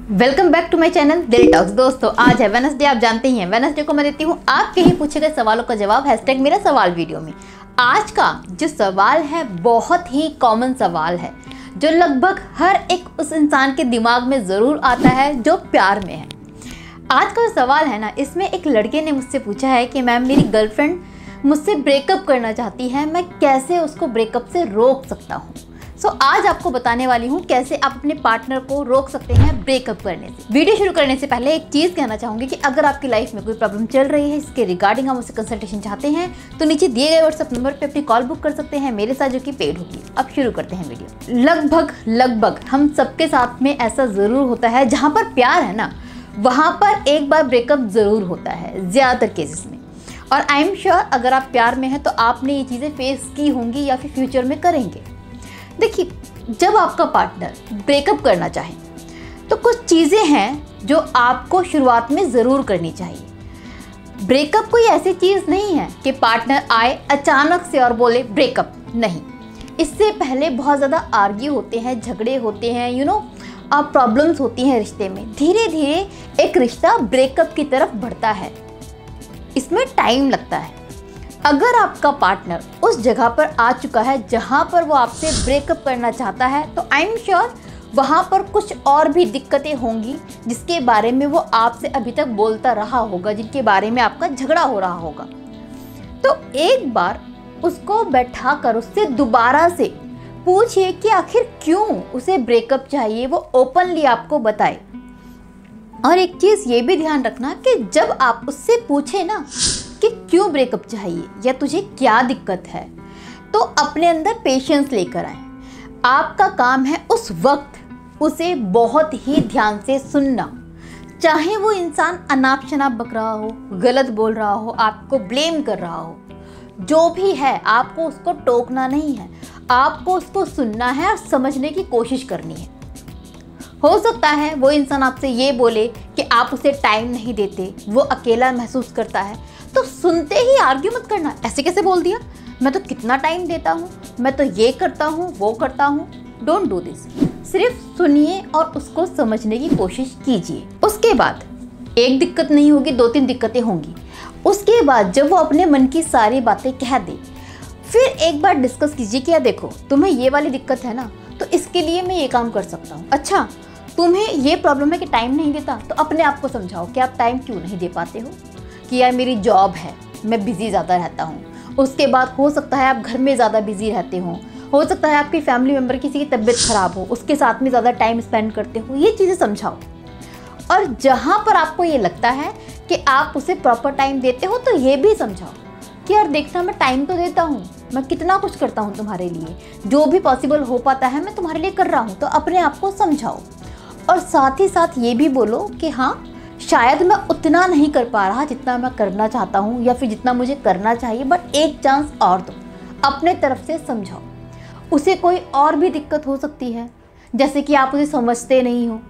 Welcome back to my channel Dil talks. दोस्तों आज है वेडनेसडे। आप जानते ही हैं वेडनेसडे को मैं देती हूँ आपके ही पूछे गए सवालों का जवाब हैशटैग मेरा सवाल वीडियो में। आज का जो सवाल है बहुत ही कॉमन सवाल है जो लगभग हर एक उस इंसान के दिमाग में ज़रूर आता है जो प्यार में है। आज का जो सवाल है ना, इसमें एक लड़के ने मुझसे पूछा है कि मैम मेरी गर्लफ्रेंड मुझसे ब्रेकअप करना चाहती है, मैं कैसे उसको ब्रेकअप से रोक सकता हूँ। आज आपको बताने वाली हूँ कैसे आप अपने पार्टनर को रोक सकते हैं ब्रेकअप करने से। वीडियो शुरू करने से पहले एक चीज़ कहना चाहूँगी कि अगर आपकी लाइफ में कोई प्रॉब्लम चल रही है, इसके रिगार्डिंग हम उससे कंसल्टेशन चाहते हैं तो नीचे दिए गए व्हाट्सएप नंबर पे अपनी कॉल बुक कर सकते हैं मेरे साथ, जो कि पेड होगी। अब शुरू करते हैं वीडियो। लगभग हम सबके साथ में ऐसा ज़रूर होता है, जहाँ पर प्यार है ना वहाँ पर एक बार ब्रेकअप ज़रूर होता है ज़्यादातर केसेस में। और आई एम श्योर अगर आप प्यार में हैं तो आपने ये चीज़ें फेस की होंगी या फिर फ्यूचर में करेंगे। देखिए, जब आपका पार्टनर ब्रेकअप करना चाहे तो कुछ चीज़ें हैं जो आपको शुरुआत में ज़रूर करनी चाहिए। ब्रेकअप कोई ऐसी चीज़ नहीं है कि पार्टनर आए अचानक से और बोले ब्रेकअप, नहीं। इससे पहले बहुत ज़्यादा आर्ग्यू होते हैं, झगड़े होते हैं, प्रॉब्लम्स होती हैं रिश्ते में। धीरे धीरे एक रिश्ता ब्रेकअप की तरफ बढ़ता है, इसमें टाइम लगता है। अगर आपका पार्टनर उस जगह पर आ चुका है जहां पर वो आपसे ब्रेकअप करना चाहता है तो आई एम श्योर वहां पर कुछ और भी दिक्कतें होंगी जिसके बारे में वो आपसे अभी तक बोलता रहा होगा, जिनके बारे में आपका झगड़ा हो रहा होगा। तो एक बार उसको बैठा कर उससे दोबारा से पूछिए कि आखिर क्यों उसे ब्रेकअप चाहिए, वो ओपनली आपको बताए। और एक चीज़ ये भी ध्यान रखना कि जब आप उससे पूछे ना कि क्यों ब्रेकअप चाहिए या तुझे क्या दिक्कत है, तो अपने अंदर पेशेंस लेकर आए। आपका काम है उस वक्त उसे बहुत ही ध्यान से सुनना। चाहे वो इंसान अनाप शनाप बक रहा हो, गलत बोल रहा हो, आपको ब्लेम कर रहा हो, जो भी है आपको उसको टोकना नहीं है, आपको उसको सुनना है और समझने की कोशिश करनी है। हो सकता है वो इंसान आपसे ये बोले कि आप उसे टाइम नहीं देते, वो अकेला महसूस करता है, तो सुनते ही आर्ग्यू मत करना। ऐसे कैसे बोल दिया, मैं तो कितना टाइम देता हूँ, मैं तो ये करता हूँ वो करता हूँ। Don't do this. सिर्फ सुनिए और उसको समझने की कोशिश कीजिए। उसके बाद एक दिक्कत नहीं होगी, 2-3 दिक्कतें होंगी। उसके बाद जब वो अपने मन की सारी बातें कह दे, फिर एक बार डिस्कस कीजिए कि यार देखो तुम्हें ये वाली दिक्कत है ना, तो इसके लिए मैं ये काम कर सकता हूँ। अच्छा, तुम्हें ये प्रॉब्लम है कि टाइम नहीं देता, तो अपने आप को समझाओ कि आप टाइम क्यों नहीं दे पाते हो। कि यार मेरी जॉब है, मैं बिज़ी ज़्यादा रहता हूँ। उसके बाद हो सकता है आप घर में ज़्यादा बिज़ी रहते हो सकता है आपकी फैमिली मेम्बर किसी की तबीयत ख़राब हो, उसके साथ में ज़्यादा टाइम स्पेंड करते हो। ये चीज़ें समझाओ। और जहाँ पर आपको ये लगता है कि आप उसे प्रॉपर टाइम देते हो, तो ये भी समझाओ कि यार देखना, मैं टाइम तो देता हूँ, मैं कितना कुछ करता हूँ तुम्हारे लिए, जो भी पॉसिबल हो पाता है मैं तुम्हारे लिए कर रहा हूँ। तो अपने आप को समझाओ। और साथ ही साथ ये भी बोलो कि हाँ शायद मैं उतना नहीं कर पा रहा जितना मैं करना चाहता हूँ या फिर जितना मुझे करना चाहिए, बट एक चांस और दो। अपने तरफ से समझाओ। उसे कोई और भी दिक्कत हो सकती है, जैसे कि आप उसे समझते नहीं हो,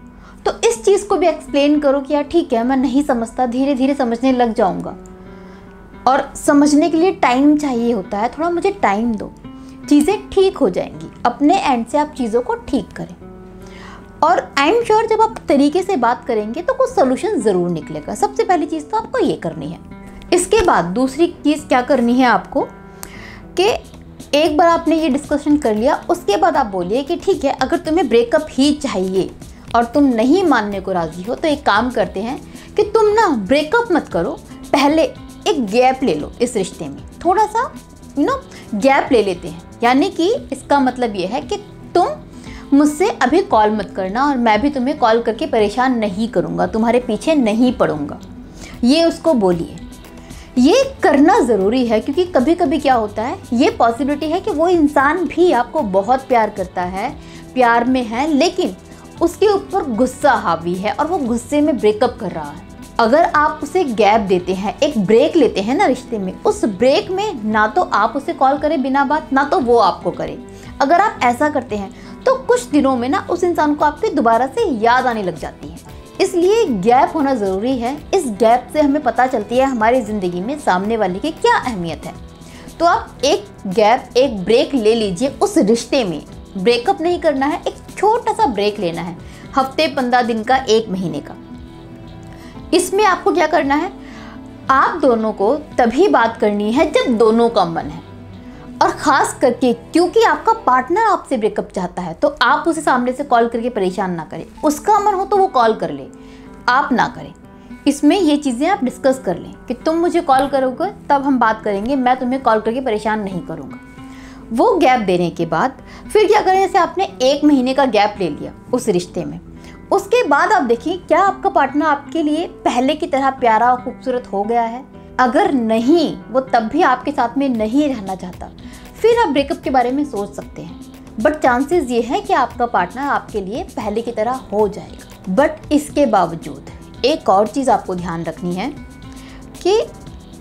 तो इस चीज़ को भी एक्सप्लेन करो कि यार ठीक है मैं नहीं समझता, धीरे धीरे समझने लग जाऊँगा। और समझने के लिए टाइम चाहिए होता है, थोड़ा मुझे टाइम दो, चीज़ें ठीक हो जाएंगी। अपने एंड से आप चीज़ों को ठीक करें। और आई एम श्योर जब आप तरीके से बात करेंगे तो कुछ सोल्यूशन ज़रूर निकलेगा। सबसे पहली चीज़ तो आपको ये करनी है। इसके बाद दूसरी चीज़ क्या करनी है आपको कि एक बार आपने ये डिस्कशन कर लिया, उसके बाद आप बोलिए कि ठीक है अगर तुम्हें ब्रेकअप ही चाहिए और तुम नहीं मानने को राज़ी हो, तो एक काम करते हैं कि तुम ना ब्रेकअप मत करो, पहले एक गैप ले लो इस रिश्ते में, थोड़ा सा गैप ले लेते हैं। यानी कि इसका मतलब ये है कि तुम मुझसे अभी कॉल मत करना और मैं भी तुम्हें कॉल करके परेशान नहीं करूँगा, तुम्हारे पीछे नहीं पड़ूंगा। ये उसको बोलिए। ये करना ज़रूरी है क्योंकि कभी कभी क्या होता है, ये पॉसिबिलिटी है कि वो इंसान भी आपको बहुत प्यार करता है, प्यार में है, लेकिन उसके ऊपर गुस्सा हावी है और वो गुस्से में ब्रेकअप कर रहा है। अगर आप उसे गैप देते हैं, एक ब्रेक लेते हैं ना रिश्ते में, उस ब्रेक में ना तो आप उसे कॉल करें बिना बात, ना तो वो आपको करे। अगर आप ऐसा करते हैं तो कुछ दिनों में ना उस इंसान को आपकी दोबारा से याद आने लग जाती है। इसलिए गैप होना ज़रूरी है। इस गैप से हमें पता चलती है हमारी ज़िंदगी में सामने वाले की क्या अहमियत है। तो आप एक गैप, एक ब्रेक ले लीजिए उस रिश्ते में। ब्रेकअप नहीं करना है, एक छोटा सा ब्रेक लेना है। हफ्ते, 15 दिन का, 1 महीने का। इसमें आपको क्या करना है, आप दोनों को तभी बात करनी है जब दोनों का मन है। और ख़ास करके क्योंकि आपका पार्टनर आपसे ब्रेकअप चाहता है, तो आप उसे सामने से कॉल करके परेशान ना करें। उसका मन हो तो वो कॉल कर ले, आप ना करें। इसमें ये चीज़ें आप डिस्कस कर लें कि तुम मुझे कॉल करोगे तब हम बात करेंगे, मैं तुम्हें कॉल करके परेशान नहीं करूँगा। वो गैप देने के बाद फिर क्या करें, जैसे आपने 1 महीने का गैप ले लिया उस रिश्ते में, उसके बाद आप देखिए क्या आपका पार्टनर आपके लिए पहले की तरह प्यारा और खूबसूरत हो गया है। अगर नहीं, वो तब भी आपके साथ में नहीं रहना चाहता, फिर आप ब्रेकअप के बारे में सोच सकते हैं। बट चांसेस ये है कि आपका पार्टनर आपके लिए पहले की तरह हो जाएगा। बट इसके बावजूद एक और चीज़ आपको ध्यान रखनी है कि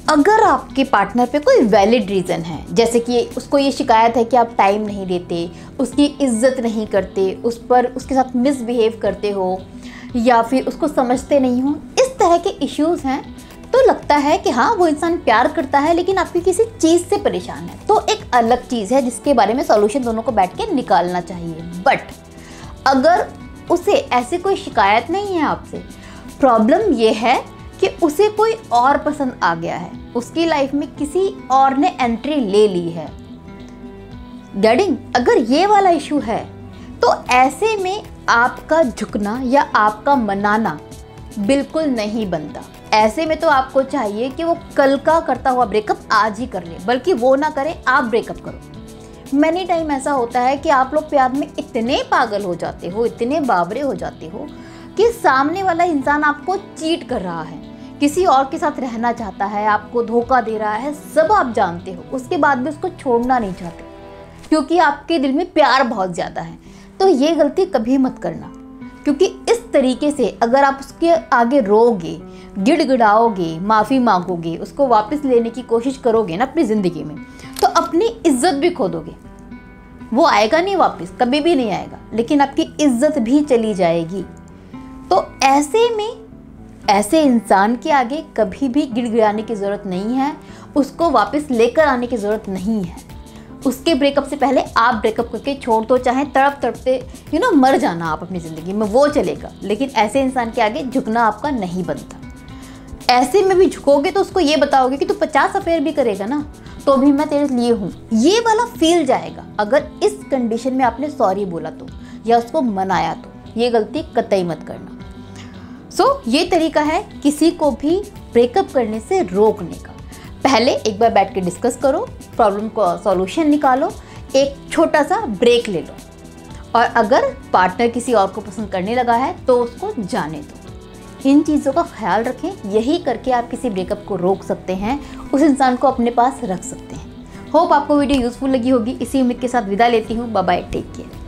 अगर आपके पार्टनर पे कोई वैलिड रीज़न है, जैसे कि उसको ये शिकायत है कि आप टाइम नहीं देते, उसकी इज्जत नहीं करते, उसके साथ मिसबिहेव करते हो, या फिर उसको समझते नहीं हो, इस तरह के इश्यूज़ हैं, तो लगता है कि हाँ वो इंसान प्यार करता है लेकिन आपकी किसी चीज़ से परेशान है, तो एक अलग चीज़ है जिसके बारे में सॉल्यूशन दोनों को बैठ के निकालना चाहिए। बट अगर उसे ऐसी कोई शिकायत नहीं है आपसे, प्रॉब्लम ये है कि उसे कोई और पसंद आ गया है, उसकी लाइफ में किसी और ने एंट्री ले ली है, गेटिंग, अगर ये वाला इशू है तो ऐसे में आपका झुकना या आपका मनाना बिल्कुल नहीं बनता। ऐसे में तो आपको चाहिए कि वो कल का करता हुआ ब्रेकअप आज ही कर ले, बल्कि वो ना करे, आप ब्रेकअप करो। मैनी टाइम ऐसा होता है कि आप लोग प्यार में इतने पागल हो जाते हो, इतने बावरे हो जाते हो कि सामने वाला इंसान आपको चीट कर रहा है, किसी और के साथ रहना चाहता है, आपको धोखा दे रहा है, सब आप जानते हो, उसके बाद भी उसको छोड़ना नहीं चाहते क्योंकि आपके दिल में प्यार बहुत ज़्यादा है। तो ये गलती कभी मत करना, क्योंकि इस तरीके से अगर आप उसके आगे रोओगे, गिड़गिड़ाओगे, माफ़ी मांगोगे, उसको वापस लेने की कोशिश करोगे ना अपनी ज़िंदगी में, तो अपनी इज्जत भी खो दोगे। वो आएगा नहीं वापस, कभी भी नहीं आएगा, लेकिन आपकी इज्जत भी चली जाएगी। तो ऐसे में ऐसे इंसान के आगे कभी भी गिड़गिड़ाने की ज़रूरत नहीं है, उसको वापस लेकर आने की ज़रूरत नहीं है। उसके ब्रेकअप से पहले आप ब्रेकअप करके छोड़ दो, चाहे तड़प तड़पते मर जाना आप अपनी ज़िंदगी में, वो चलेगा, लेकिन ऐसे इंसान के आगे झुकना आपका नहीं बनता। ऐसे में भी झुकोगे तो उसको ये बताओगे कि तू 50 अफेयर भी करेगा ना तो भी मैं तेरे लिए हूँ, ये वाला फील जाएगा। अगर इस कंडीशन में आपने सॉरी बोला तो, या उसको मनाया तो, ये गलती कतई मत करना। ये तरीका है किसी को भी ब्रेकअप करने से रोकने का। पहले एक बार बैठ के डिस्कस करो, प्रॉब्लम का सॉल्यूशन निकालो, एक छोटा सा ब्रेक ले लो, और अगर पार्टनर किसी और को पसंद करने लगा है तो उसको जाने दो। इन चीज़ों का ख्याल रखें, यही करके आप किसी ब्रेकअप को रोक सकते हैं, उस इंसान को अपने पास रख सकते हैं। होप आपको वीडियो यूज़फुल लगी होगी। इसी उम्मीद के साथ विदा लेती हूँ। Bye bye, take care.